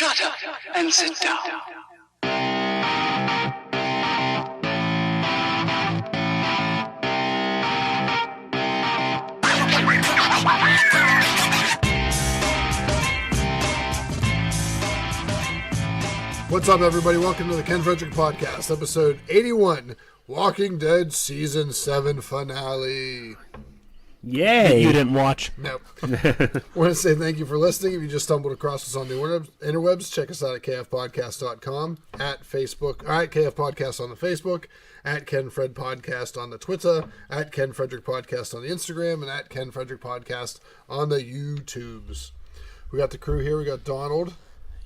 Shut up and sit down. What's up, everybody? Welcome to the Ken Frederick Podcast, episode 81, Walking Dead Season 7 finale. Yay! You didn't watch. Nope. I want to say thank you for listening. If you just stumbled across us on the interwebs, check us out at kfpodcast.com, at Facebook, at KF Podcast on the Facebook, at Ken Fred Podcast on the Twitter, at Ken Frederick Podcast on the Instagram, and at Ken Frederick Podcast on the YouTubes. We got the crew here. We got Donald.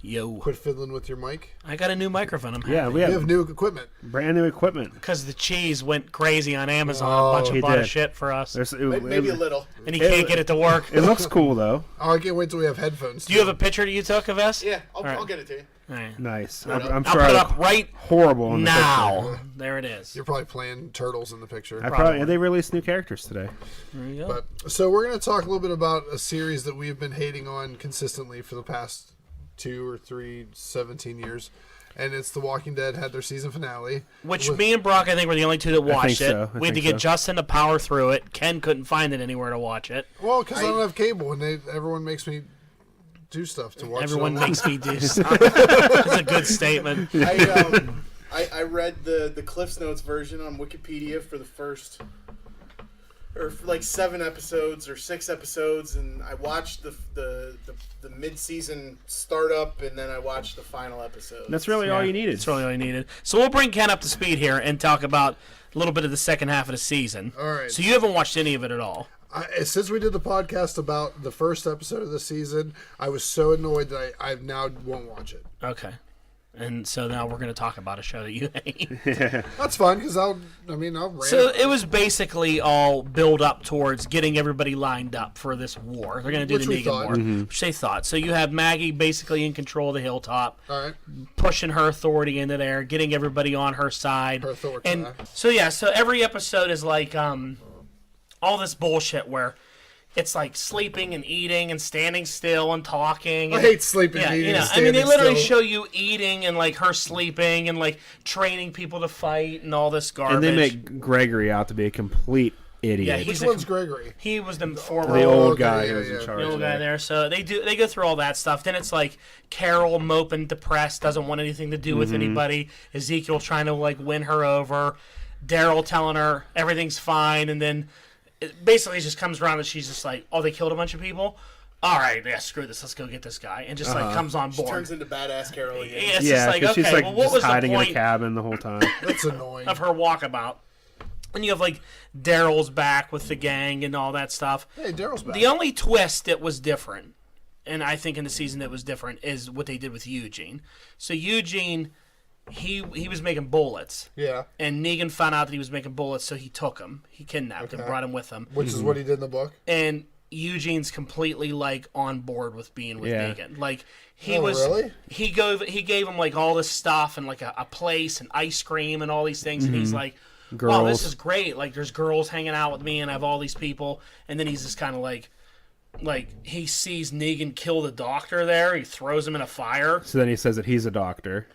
Yo. Quit fiddling with your mic. I got a new microphone. I'm happy. Yeah, we We have have new equipment. brand new equipment. Because the cheese went crazy on Amazon. Oh, a bunch he of butter did. shit for us. Maybe a little. And he can't get it to work. It looks cool though. Oh, I can't wait till we have headphones. Do you have a picture that you took of us? Yeah, I'll right. get it to you. All right. Nice. Right I'm I'll sure put it I up look right horrible in the now. picture. There it is. You're probably playing turtles in the picture. They released new characters today. There you go. But so we're going to talk a little bit about a series that we've been hating on consistently for the past 17 years. And it's The Walking Dead had their season finale. Which me and Brock, I think, were the only two that watched it. so. We had to get Justin to power through it. Ken couldn't find it anywhere to watch it. Well, because I don't have cable, and everyone makes me do stuff to watch. Everyone it makes me do stuff. That's a good statement. I read the Cliff's Notes version on Wikipedia for the first, or for like 7 episodes or 6 episodes, and I watched the mid-season startup, and then I watched the final episode. That's really all you needed. That's really all you needed. So we'll bring Ken up to speed here and talk about a little bit of the second half of the season. All right. So you haven't watched any of it at all. Since we did the podcast about the first episode of the season, I was so annoyed that I now won't watch it. Okay. And so now we're going to talk about a show that you hate. That's fine, because I'll rant. So it was basically all build up towards getting everybody lined up for this war. They're going to do Which the we Negan thought. War, Mm-hmm. which they thought. So you have Maggie basically in control of the hilltop, All right. pushing her authority into there, getting everybody on her side. Her authority. And so every episode is like all this bullshit where it's like sleeping and eating and standing still and talking. I And, hate sleeping, yeah, eating, you know, and I mean, they standing literally still. show you eating and like her sleeping and like training people to fight and all this garbage. And they make Gregory out to be a complete idiot. Yeah, Which he's one's Gregory? He was the former the old okay, guy yeah, who was yeah. in charge. the old guy there. there. So they go through all that stuff. Then it's like Carol moping, depressed, doesn't want anything to do with anybody. Ezekiel trying to like win her over. Daryl telling her everything's fine, and then it basically just comes around that she's just like, oh, they killed a bunch of people. All right, yeah, screw this. Let's go get this guy, and just like comes on board. Turns into badass Carol again. Yeah, it's Yeah, just like, because okay, she's like well, what just was the hiding in a point cabin the whole time. That's annoying. of her walkabout? And you have like Daryl's back with the gang and all that stuff. Hey, Daryl's back. The only twist that was different, and I think in the season that was different, is what they did with Eugene. So Eugene, he was making bullets, Yeah, and Negan found out that he was making bullets, so he took him. He kidnapped him, Okay. brought him with him. which is what he did in the book. And Eugene's completely like on board with being with Yeah. Negan. Like he Oh, was, really? he gave him like all this stuff and like a place and ice cream and all these things, and he's like, wow, this Girls. is great. Like there's girls hanging out with me, and I have all these people. And then he's just kind of like he sees Negan kill the doctor there. He throws him in a fire, So then he says that he's a doctor.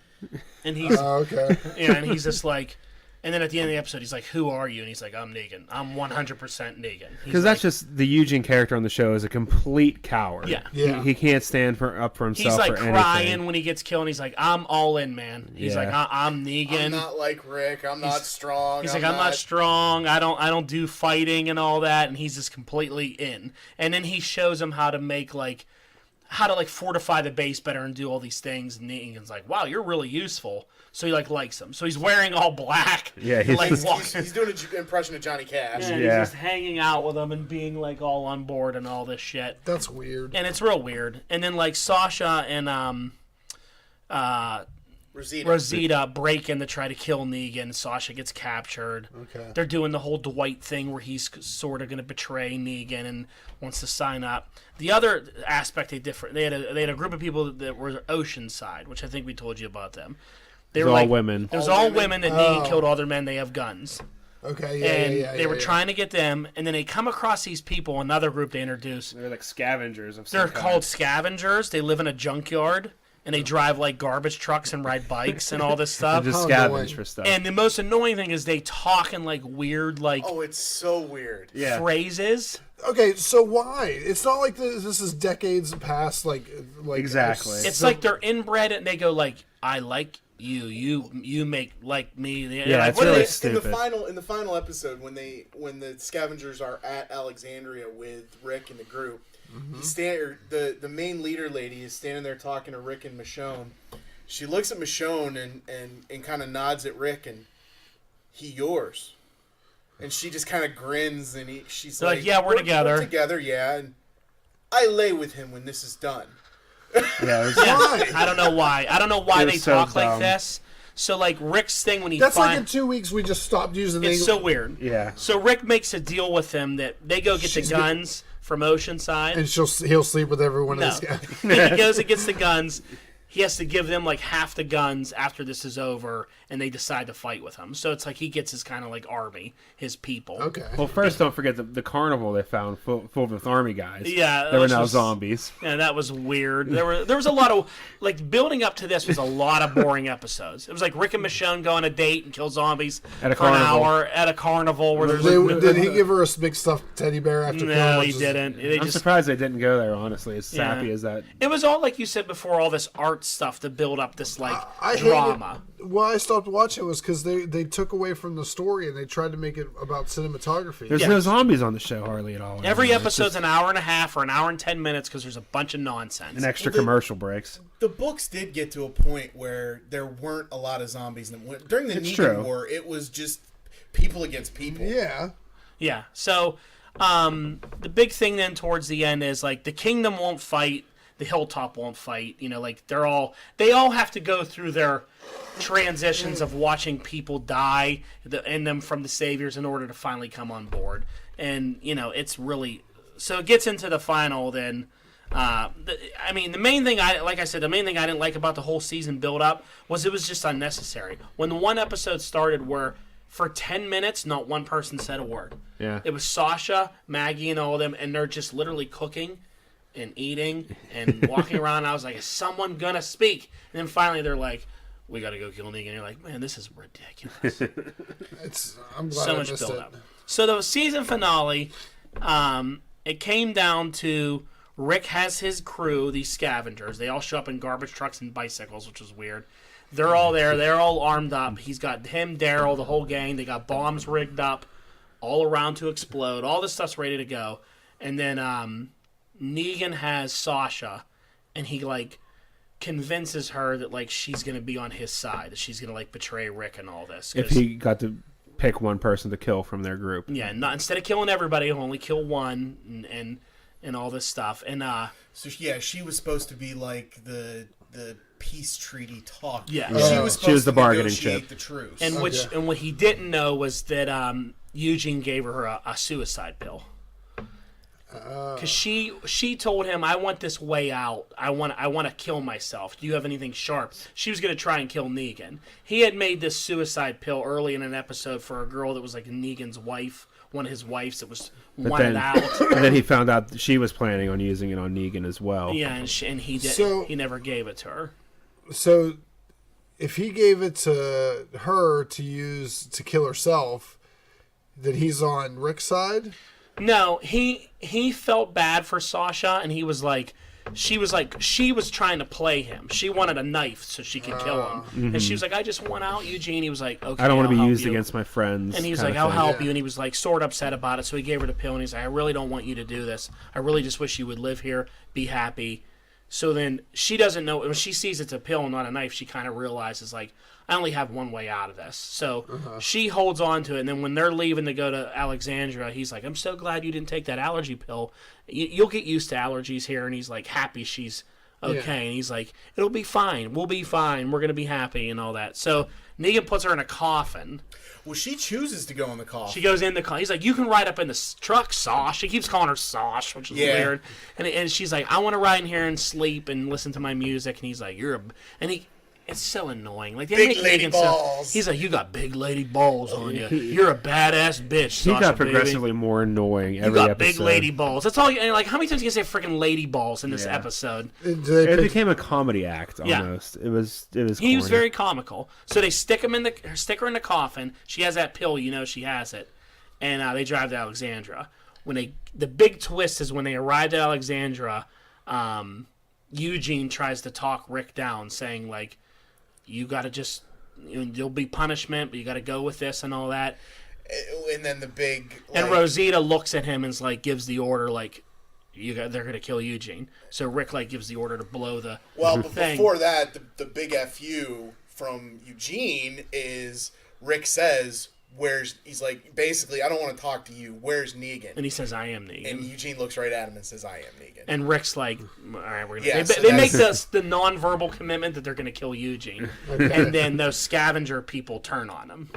and he's Oh, okay. and he's just like. And then at the end of the episode, he's like, "Who are you?" And he's like, "I'm Negan. I'm 100% Negan." Because that's just the Eugene character on the show is a complete coward. Yeah. Yeah. He can't stand up for himself he's like or crying anything. when he gets killed. And he's like, "I'm all in, man." He's Yeah. like, "I'm Negan." I'm not like Rick. I'm not strong. He's like, I'm not strong. I don't do fighting and all that. And he's just completely in. And then he shows him how to make how to fortify the base better and do all these things. And Negan's like, wow, you're really useful. So he likes him. So he's wearing all black. Yeah, he's like just- walking. He's doing an impression of Johnny Cash. And Yeah. he's just hanging out with him and being like all on board and all this shit. That's weird. And it's real weird. And then like Sasha and Rosita break in to try to kill Negan. Sasha gets captured. Okay. They're doing the whole Dwight thing where he's sort of going to betray Negan and wants to sign up. The other aspect they had a group of people that were Oceanside, which I think we told you about them. They It were was all like women. It was All all women? women that Negan killed all their men. They have guns. Okay, yeah, And yeah, they were trying to get them, and then they come across these people, another group they introduce. They're like scavengers of some They're kind. called scavengers. They live in a junkyard, and they drive like garbage trucks and ride bikes and all this stuff. And just How scavenge annoying. for stuff. And the most annoying thing is they talk in like weird like Oh, it's so weird. Yeah. phrases. Okay, so why? It's not like this is decades past. Like Exactly. It's like they're inbred and they go like, "I like you. You make like me." Yeah, like, it's what are really they- stupid. In the final episode when the scavengers are at Alexandria with Rick and the group, the main leader lady is standing there talking to Rick and Michonne. She looks at Michonne and kind of nods at Rick and he yours. And she just kind of grins and she's They're like, "Yeah, we're together." We're together, yeah. And I lay with him when this is done. Yeah, it was, why? I don't know why. I don't know why It they was so talk like dumb. this. So like Rick's thing when he That's like in finds 2 weeks we just stopped using the it's so weird. yeah. So Rick makes a deal with them that they go get the guns from Oceanside. and he'll sleep with everyone. No. He goes and gets the guns. He has to give them like half the guns after this is over, and they decide to fight with him. So it's like he gets his kind of like army, his people. Okay. Well, first, don't forget the carnival they found full with army guys. Yeah, They were which now was- zombies. Yeah, that was weird. There was a lot of like building up to this was a lot of boring episodes. It was like Rick and Michonne go on a date and kill zombies At a for an carnival. hour at a carnival where there's Did he give her a big stuffed teddy bear after killing no, her? he didn't. They I'm just surprised they didn't go there, honestly, as Yeah. sappy as that. it was all like you said before, all this art stuff to build up this like I drama. hated, why I stopped watching was because they took away from the story and they tried to make it about cinematography. There's Yeah. no zombies on the show hardly at all. Every anymore. It's episode's just an hour and a half or an hour and 10 minutes because there's a bunch of nonsense. an extra commercial breaks. The books did get to a point where there weren't a lot of zombies. During the It's Negan true. War, it was just people against people. Yeah. Yeah. So the big thing then towards the end is like the kingdom won't fight, the hilltop won't fight. You know, like they all have to go through their transitions of watching people die in them from the saviors in order to finally come on board. And you know, it's really so it gets into the final then. The main thing the main thing I didn't like about the whole season build up was it was just unnecessary. When the one episode started where for 10 minutes not one person said a word. Yeah. It was Sasha, Maggie, and all of them, and they're just literally cooking and eating and walking around. I was like, is someone gonna speak? And then finally they're like, we gotta go kill Negan. And you're like, man, this is ridiculous. I'm glad So I much missed build it. up. So the season finale, it came down to Rick has his crew, these scavengers. They all show up in garbage trucks and bicycles, which is weird. They're all there. They're all armed up. He's got him, Daryl, the whole gang. They got bombs rigged up all around to explode. All this stuff's ready to go. And then Negan has Sasha, and he like convinces her that like she's gonna be on his side, that she's gonna like betray Rick and all this. If 'cause- he got to pick one person to kill from their group. yeah, not instead of killing everybody, he'll only kill one and all this stuff. And So yeah, she was supposed to be like the peace treaty talk. Yeah. she Oh. was She supposed was the to bargaining negotiate chip. the truce. and what he didn't know was that Eugene gave her a suicide pill. Because she told him, I want this way out. I want to kill myself. Do you have anything sharp? She was going to try and kill Negan. He had made this suicide pill early in an episode for a girl that was like Negan's wife, one of his wives that was wanted out. And then he found out that she was planning on using it on Negan as well. Yeah, and he did. So- He never gave it to her. So, if he gave it to her to use to kill herself, then he's on Rick's side. No, he felt bad for Sasha, and he was like, she was trying to play him. She wanted a knife so she could kill him, and she was like, I just want out, Eugene. He was like, okay, I don't want I'll to be help used you. against my friends. And he was kinda like, I'll thing. help Yeah. you. And he was like, sort of upset about it. So he gave her the pill, and he's like, I really don't want you to do this. I really just wish you would live here, be happy. So then she doesn't know, when she sees it's a pill and not a knife, she kind of realizes, like, I only have one way out of this. So she holds on to it. And then when they're leaving to go to Alexandria, he's like, I'm so glad you didn't take that allergy pill. You'll get used to allergies here. And he's like, happy she's okay. Yeah. And he's like, it'll be fine. We'll be fine. We're going to be happy and all that. So Negan puts her in a coffin. well, she chooses to go in the coffin. She goes in the car. He's like, you can ride up in the truck, Sosh. She keeps calling her Sosh, which is Yeah. weird. And she's like, I want to ride in here and sleep and listen to my music. And he's like, It's so annoying. Like they Big make lady Negan balls. He's like, you got big lady balls on you. You're a badass bitch. He Sasha, got progressively baby. more annoying every You got episode. big lady balls. That's all. And like, how many times you can say freaking lady balls in this episode? It became a comedy act Yeah. almost. It was. He corny. was very comical. So they stick her in the coffin. She has that pill, she has it, and they drive to Alexandria. The big twist is when they arrived at Alexandria, Eugene tries to talk Rick down, saying like, you got to just, there'll be punishment, but you got to go with this and all that. And then the big... And Rosita looks at him and gives the order, like, they're going to kill Eugene. So Rick, gives the order to blow the Well, but thing. before that, the big FU from Eugene is Rick says, he's like, basically, I don't want to talk to you. Where's Negan? And he says, I am Negan. And Eugene looks right at him and says, I am Negan. And Rick's like, all right, we're gonna... Yeah, they make the non-verbal commitment that they're going to kill Eugene. And then those scavenger people turn on him.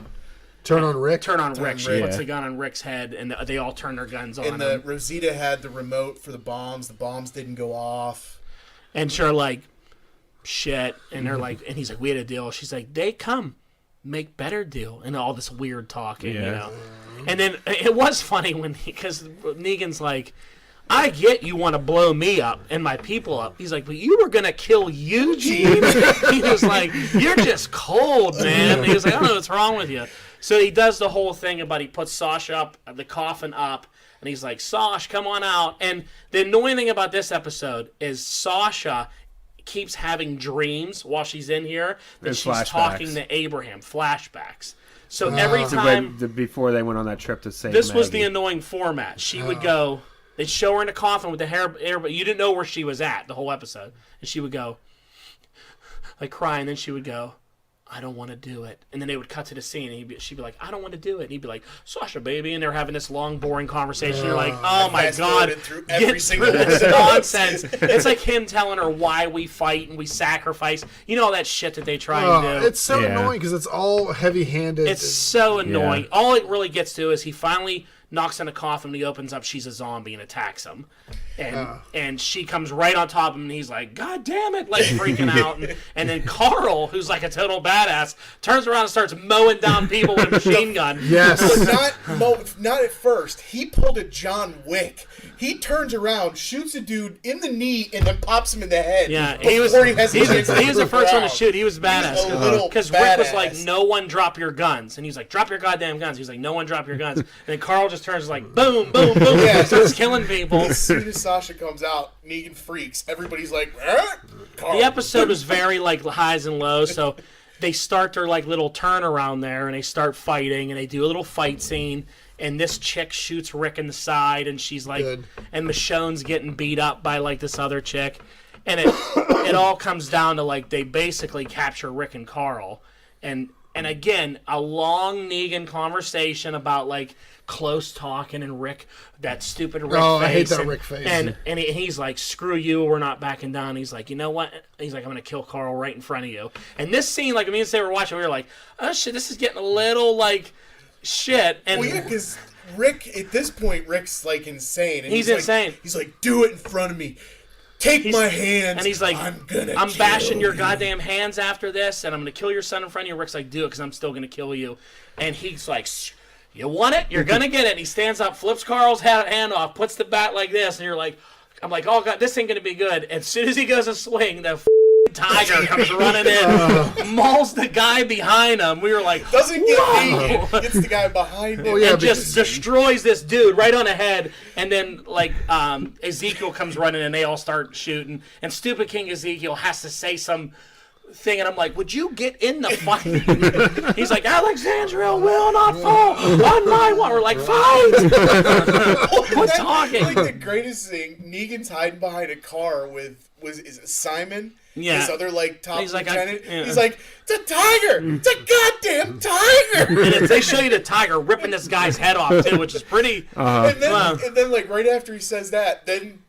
Turn on Rick? Turn on Rick. She Rick. puts the gun on Rick's head, and they all turn their guns on And him. Rosita had the remote for the bombs. The bombs didn't go off. And she's like, shit. And they're like, and he's like, we had a deal. She's like, they come. Make better deal. And all this weird talking, And then it was funny because Negan's like, I get you want to blow me up and my people up. He's like, but you were going to kill Eugene? He was like, you're just cold, man. He was like, I don't know what's wrong with you. So he does the whole thing about he puts Sasha up, the coffin up, and he's like, Sash, come on out. And the annoying thing about this episode is Sasha keeps having dreams while she's in here that And she's flashbacks. talking to Abraham. Flashbacks. So every time... Before they went on that trip to save This was the Maggie. annoying format. She would go... They'd show her in a coffin with the hair, but you didn't know where she was at the whole episode. And she would go... cry, and then she would go... I don't want to do it. And then they would cut to the scene, and she'd be like, I don't want to do it. And he'd be like, Sasha, baby. And they're having this long, boring conversation. You're like, oh, my God. Through every Get single through this one. nonsense. It's like him telling her why we fight and we sacrifice. You know all that shit that they try and do. It's so annoying because it's all heavy-handed. It's so annoying. All it really gets to is he finally knocks on a coffin, and he opens up, she's a zombie, and attacks him. And she comes right on top of him, and he's like, God damn it, freaking out. And then Carl, who's a total badass, turns around and starts mowing down people with a machine gun. Yes. Not at first. He pulled a John Wick. He turns around, shoots a dude in the knee, and then pops him in the head. Yeah, he was the first one to shoot. He was badass. Because Rick was like, badass. no one drop your guns. And he's like, drop your goddamn guns. He's like, no one drop your guns. And then Carl just turns boom, boom, boom. Yeah. Starts killing people. As soon as Sasha comes out, Negan freaks. Everybody's like, Carl. The episode was very highs and lows, so they start their little turnaround there, and they start fighting, and they do a little fight scene, and this chick shoots Rick in the side, and she's like, Good. and Michonne's getting beat up by this other chick, and it all comes down to they basically capture Rick and Carl, and again a long Negan conversation about close talking and Rick, that stupid Rick face. I hate that Rick face. And he's like, screw you, we're not backing down. He's like, you know what? He's like, I'm going to kill Carl right in front of you. And this scene, me and Sarah were watching, we were like, oh shit, this is getting a little shit. And Well, yeah, because Rick, at this point, Rick's insane. And he's insane. He's like, do it in front of me. Take my hands. And he's like, I'm bashing your you. goddamn hands after this, and I'm going to kill your son in front of you. Rick's like, do it, because I'm still going to kill you. And he's like, you want it? You're going to get it. And he stands up, flips Carl's hand off, puts the bat like this, and you're like, I'm like, oh, God, this ain't going to be good. And as soon as he goes to swing, the tiger comes running in, mauls the guy behind him. We were like, Doesn't get whoa! me. Gets the guy behind him. yeah, and just destroys this dude right on the head. And then, Ezekiel comes running, and they all start shooting. And stupid King Ezekiel has to say some thing, and I'm like, would you get in the fight? He's like, Alexandria will not fall on my one. We're like, fight! Quit talking. The greatest thing, Negan's hiding behind a car is it Simon? Yeah. This other top He's like, lieutenant. yeah. He's like, it's a tiger! It's a goddamn tiger! And they show you the tiger ripping this guy's head off too, which is pretty. And then right after he says that, then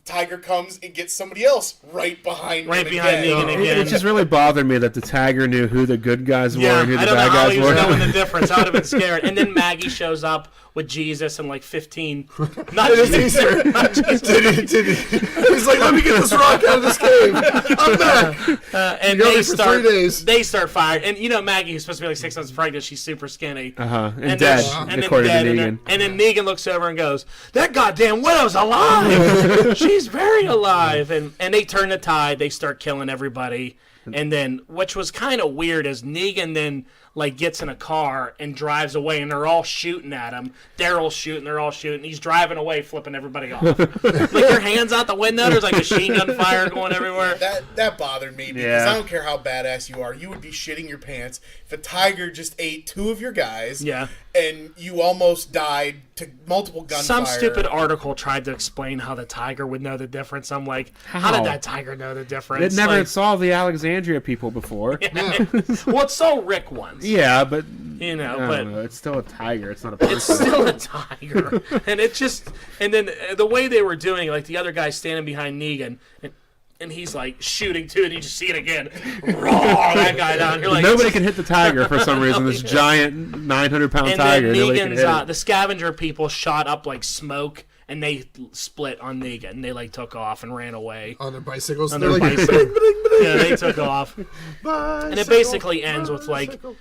Tiger comes and gets somebody else right behind Negan again. It just really bothered me that the Tiger knew who the good guys were and who the I don't know bad how guys he was were. knowing the difference. I would have been scared. And then Maggie shows up with Jesus and like 15. Not Jesus. Not Jesus. He's like, let me get this rock out of this cave. I'm back. And You're only for 3 days. They start firing. And you know Maggie, who's supposed to be like 6 months pregnant, she's super skinny. And dead, according to Negan. And then Negan looks over and goes, that goddamn widow's alive. She's very alive. And they turn the tide. They start killing everybody. And then, which was kind of weird, is Negan then like gets in a car and drives away, and they're all shooting at him. Daryl's shooting, they're all shooting. He's driving away, flipping everybody off. Like your hands out the window. There's like machine gun fire going everywhere. That bothered me because I don't care how badass you are, you would be shitting your pants if a tiger just ate 2 of your guys. Yeah. And you almost died to multiple gunfire. Some stupid article tried to explain how the tiger would know the difference. I'm like, how did that tiger know the difference? It never like, saw the Alexandria people before. Well, it saw Rick once. Yeah, but You know, I but don't know, it's still a tiger. It's not a person. it's still a tiger. And it just, and then the way they were doing, like the other guy standing behind Negan, and he's like shooting too, and you just see it again. Raw, that guy down. You're like, Nobody can hit the tiger for some reason. This giant 900-pound and tiger. then Nobody can hit Negan's, it. the scavenger people shot up like smoke, and they split on Negan. And they like took off and ran away. On their bicycles. On They're their like, bicycle. bling, bling, bling. Yeah, they took off. Bicycle, And it basically ends with bicycle.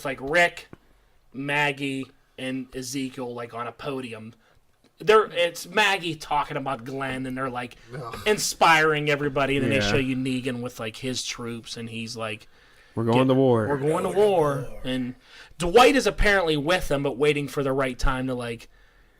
like Rick, Maggie, and Ezekiel like on a podium. It's Maggie talking about Glenn, and they're like inspiring everybody, and then they Yeah. show you Negan with like his troops, and he's like, We're going to war. "We're going to war." And Dwight is apparently with them, but waiting for the right time to like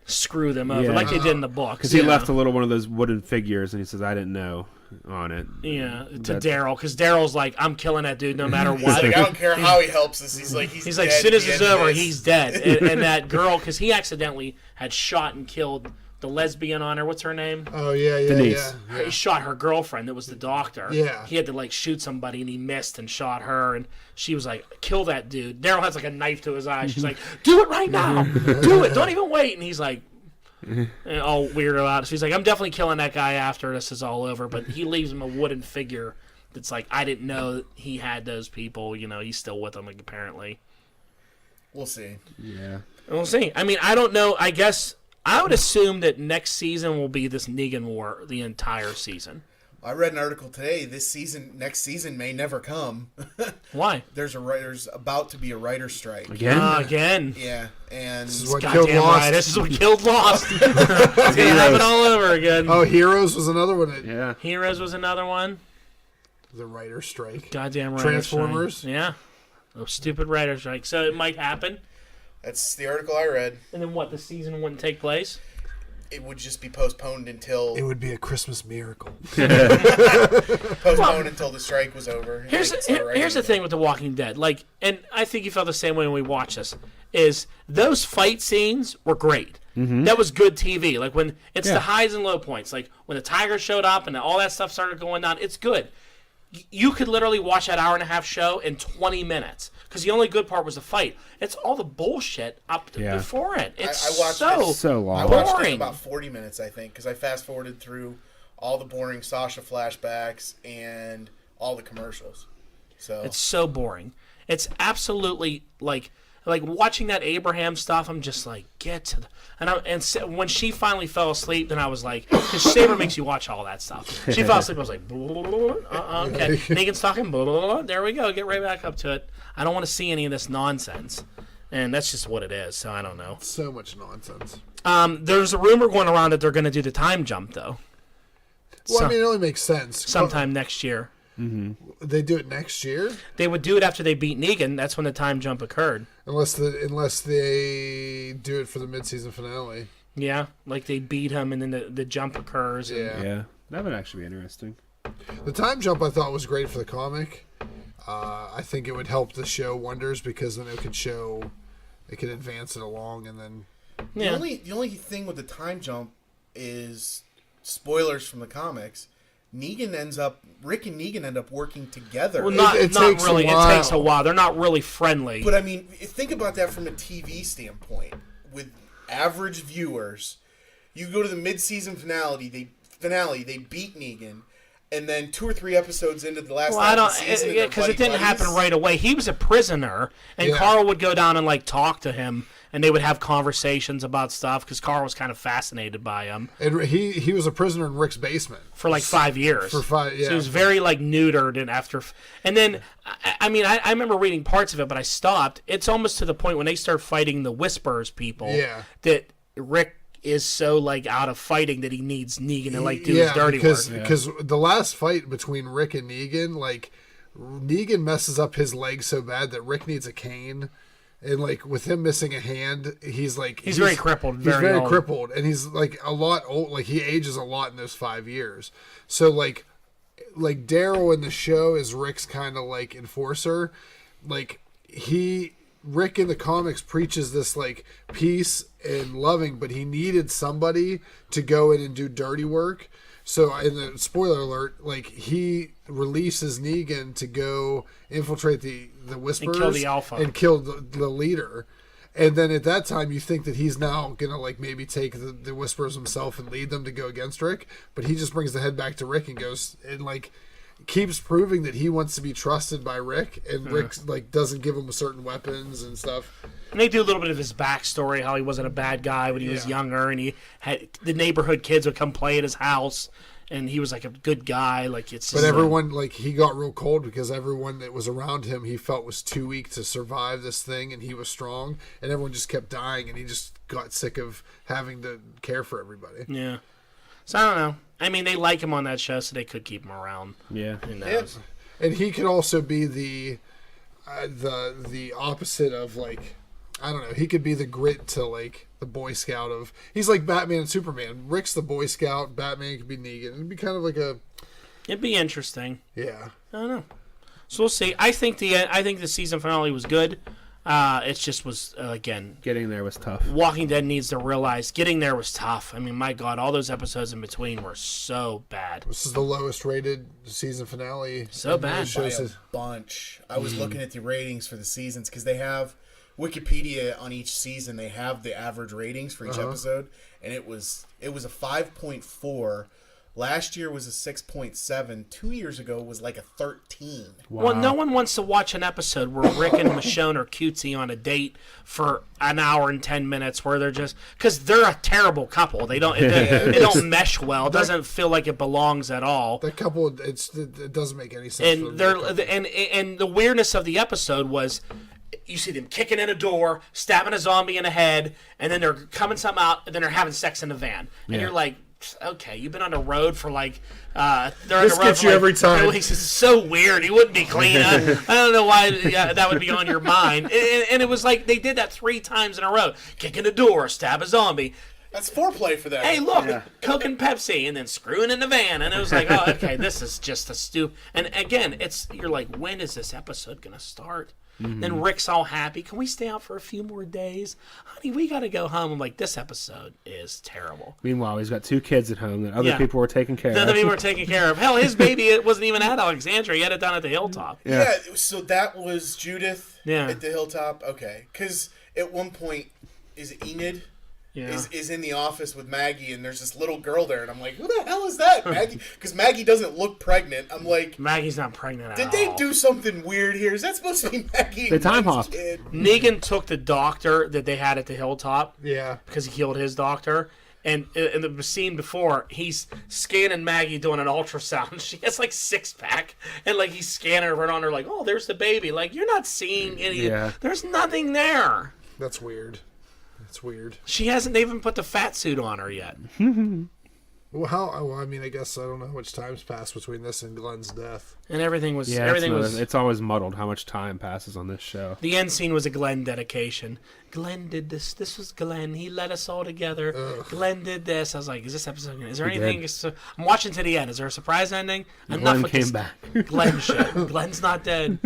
screw them over, Yeah. like they did in the book. Because he left a little one of those wooden figures, and he says, "I didn't know." On it. Yeah, to Daryl, because Daryl's like, "I'm killing that dude no matter what." Like, I don't care how he helps us. He's like, He's dead like, as soon as at it's the end of over, this. he's dead. And that girl, because he accidentally had shot and killed the lesbian on her. What's her name? Oh, yeah, Denise. yeah. He shot her girlfriend that was the doctor. Yeah. He had to like shoot somebody, and he missed and shot her, and she was like, "Kill that dude." Daryl has like a knife to his eye. She's like, "Do it right now. Do it. Don't even wait." And he's like, all weird about it. So he's like, "I'm definitely killing that guy after this is all over." But he leaves him a wooden figure that's like, I didn't know he had those people. You know, he's still with them, like, apparently. We'll see. Yeah. We'll see. I mean, I don't know. I guess I would assume that next season will be this Negan war the entire season. I read an article today. Next season may never come. Why? There's about to be a writer's strike. Again. Yeah, and This is what killed Goddamn Lost. right. This is what killed Lost. It's gonna happen all over again. Oh, Heroes was another one. Yeah. Heroes was another one. The writer's strike. Goddamn right. Transformers. Yeah. Oh, stupid writer's strike. So it might happen. that's the article I read. And then what? The season wouldn't take place? It would just be postponed until It would be a Christmas miracle. until the strike was over. Here's the thing with The Walking Dead. Like, and I think you felt the same way when we watched this. Is those fight scenes were great. That was good TV. Like when it's the highs and low points. Like when the tiger showed up and all that stuff started going down. It's good. You could literally watch that hour-and-a-half show in 20 minutes because the only good part was the fight. It's all the bullshit up before it. It's I watched So long. I watched it boring. in about 40 minutes, I think, because I fast-forwarded through all the boring Sasha flashbacks and all the commercials. So It's so boring. It's absolutely like watching that Abraham stuff. I'm just like, get to the when she finally fell asleep, then I was like, because Saber makes you watch all that stuff. She fell asleep. I was like, okay. Negan's talking. There we go. Get right back up to it. I don't want to see any of this nonsense, and that's just what it is. So I don't know. So much nonsense. There's a rumor going around that they're going to do the time jump though. Well, I mean, it only makes sense. Sometime next year. They do it next year, They would do it after they beat Negan. That's when the time jump occurred. unless they do it for the mid-season finale. Yeah, like they beat him, and then the jump occurs. And Yeah. Yeah. That would actually be interesting. The time jump I thought was great for the comic. I think it would help the show wonders because then it could advance it along, and then the only thing with the time jump is spoilers from the comics. Rick and Negan end up working together. Well, not It not takes a really. It while. takes a while. They're not really friendly. But I mean, think about that from a TV standpoint. With average viewers, You go to the mid-season finale. They beat Negan. And then 2 or 3 episodes into the last half of the season, because it didn't happen right away. He was a prisoner, and Carl would go down and like talk to him, and they would have conversations about stuff because Carl was kind of fascinated by him. And he was a prisoner in Rick's basement for like 5 years. So he was very like neutered, and then I mean I remember reading parts of it, but I stopped. It's almost to the point when they start fighting the Whisperers people that Rick is so like out of fighting that he needs Negan to like do his dirty work. Because the last fight between Rick and Negan, like Negan messes up his leg so bad that Rick needs a cane, and like with him missing a hand, he's very crippled. He's very crippled, and he's like a lot old. Like he ages a lot in those 5 years. So like Daryl in the show is Rick's kind of like enforcer. Like Rick in the comics preaches this like peace and loving, but he needed somebody to go in and do dirty work. So in the spoiler alert, like he releases Negan to go infiltrate the Whisperers and kill the Alpha and kill the leader. And then at that time, you think that he's now gonna like maybe take the Whisperers himself and lead them to go against Rick, but he just brings the head back to Rick and goes and like keeps proving that he wants to be trusted by Rick, and Rick like doesn't give him certain weapons and stuff. And they do a little bit of his backstory, how he wasn't a bad guy when he was younger, and he had the neighborhood kids would come play at his house, and he was like a good guy. Like it's. But everyone like he got real cold because everyone that was around him he felt was too weak to survive this thing, and he was strong, and everyone just kept dying, and he just got sick of having to care for everybody. Yeah. So I don't know. I mean, they like him on that show, so they could keep him around. Yeah. Who knows? And he could also be the opposite of like, I don't know. He could be the grit to like the Boy Scout of. He's like Batman and Superman. Rick's the Boy Scout. Batman could be Negan. It'd be kind of like a. It'd be interesting. Yeah. I don't know. So we'll see. I think the season finale was good. It just was again getting there was tough. Walking Dead needs to realize getting there was tough. I mean, my God, all those episodes in between were so bad. This is the lowest rated season finale. So bad. By a bunch. I was looking at the ratings for the seasons because they have Wikipedia on each season. They have the average ratings for each episode, and it was a 5.4. Last year was a 6.7. 2 years ago was like a 13. Wow. Well, no one wants to watch an episode where Rick and Michonne are cutesy on a date for an hour and 10 minutes, where they're just because they're a terrible couple. They don't don't mesh well. It doesn't feel like it belongs at all. That couple, it doesn't make any sense. And and the weirdness of the episode was. You see them kicking in a door, stabbing a zombie in the head, and then they're coming something out, and then they're having sex in the van. And you're like, okay, you've been on the road for like, this gets you every time. This is so weird. He wouldn't be clean. I don't know why that would be on your mind. And it was like they did that 3 times in a row. Kick in the door, stab a zombie. That's foreplay for that. Hey, look, Coke and Pepsi, and then screwing in the van. And it was like, oh, okay, this is just a stupid. And again, you're like, when is this episode going to start? Then Rick's all happy. Can we stay out for a few more days? Honey, we got to go home. I'm like, this episode is terrible. Meanwhile, he's got 2 kids at home that other people were taking care of. Other people were taking care of. Hell, his baby it wasn't even at Alexandria. He had it down at the Hilltop. Yeah, so that was Judith at the Hilltop? Okay. Because at one point, is it Enid? Yeah. Is in the office with Maggie, and there's this little girl there, and I'm like, who the hell is that, Maggie? Because Maggie doesn't look pregnant. I'm like, Maggie's not pregnant at all. Did they do something weird here? Is that supposed to be Maggie? The time hop. Negan took the doctor that they had at the Hilltop. Yeah. Because he killed his doctor. And in the scene before, he's scanning Maggie doing an ultrasound. She has like 6-pack, and like he's scanning her right on her, like, oh, there's the baby. Like, you're not seeing any. Yeah. There's nothing there. That's weird. It's weird. She hasn't even put the fat suit on her yet. Well, I mean, I guess I don't know how much time's passed between this and Glenn's death. And everything was. It's always muddled how much time passes on this show. The end scene was a Glenn dedication. Glenn did this. This was Glenn. He led us all together. Ugh. Glenn did this. I was like, is this episode? Is there anything? I'm watching to the end. Is there a surprise ending? Glenn came back. Glenn shit. Glenn's not dead.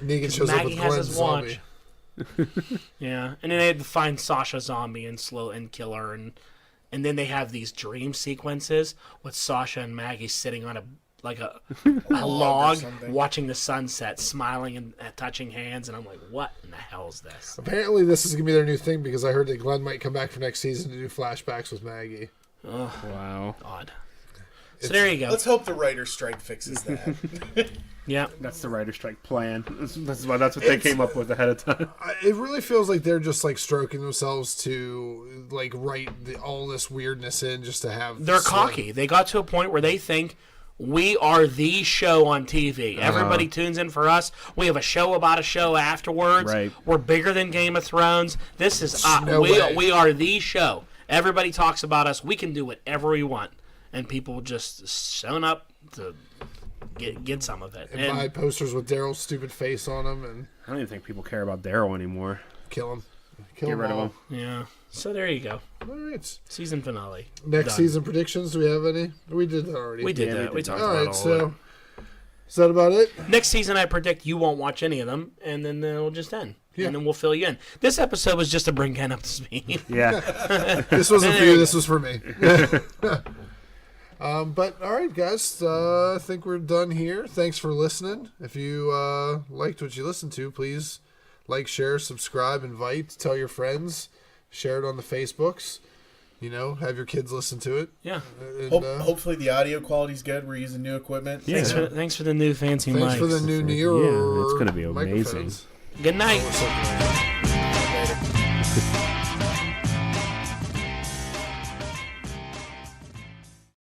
Negan shows up with Glenn's zombie. Yeah, and then they had to find Sasha zombie and kill her, and then they have these dream sequences with Sasha and Maggie sitting on a like a log, something. watching the sunset, smiling and touching hands, and I'm like, what in the hell is this? Apparently, this is gonna be their new thing because I heard that Glenn might come back for next season to do flashbacks with Maggie. Oh, Wow. God. So there you go. Let's hope the writer's strike fixes that. Yeah. That's the writer's strike plan. That's what they came up with ahead of time. It really feels like they're just like stroking themselves to like write all this weirdness in just to have. They're cocky. They got to a point where they think we are the show on TV. Everybody tunes in for us. We have a show about a show afterwards. Right. We're bigger than Game of Thrones. This is No way. we are the show. Everybody talks about us. We can do whatever we want, and people just shown up to get some of it. And buy posters with Daryl's stupid face on them and I don't even think people care about Daryl anymore. kill him. Get rid of him. Yeah. So there you go. All right. Season finale. Next Done. season predictions. Do we have any? We did that already. We did Yeah, that. we We did talked All about right. all of So is that about it? it. Next season, I predict you won't watch any of them, and then it'll just end. Yeah. And then we'll fill you in. This episode was just to bring Ken up to speed. Yeah. This wasn't for you. This was for me. But all right, guys. I think we're done here. Thanks for listening. If you liked what you listened to, please like, share, subscribe, invite, tell your friends, share it on the Facebooks. Have your kids listen to it. Yeah. And, Hopefully the audio quality's good. We're using new equipment. Yeah. Thanks for the new fancy thanks mics. for the new Yeah, it's gonna be amazing. microphones. Good night. Or something like that.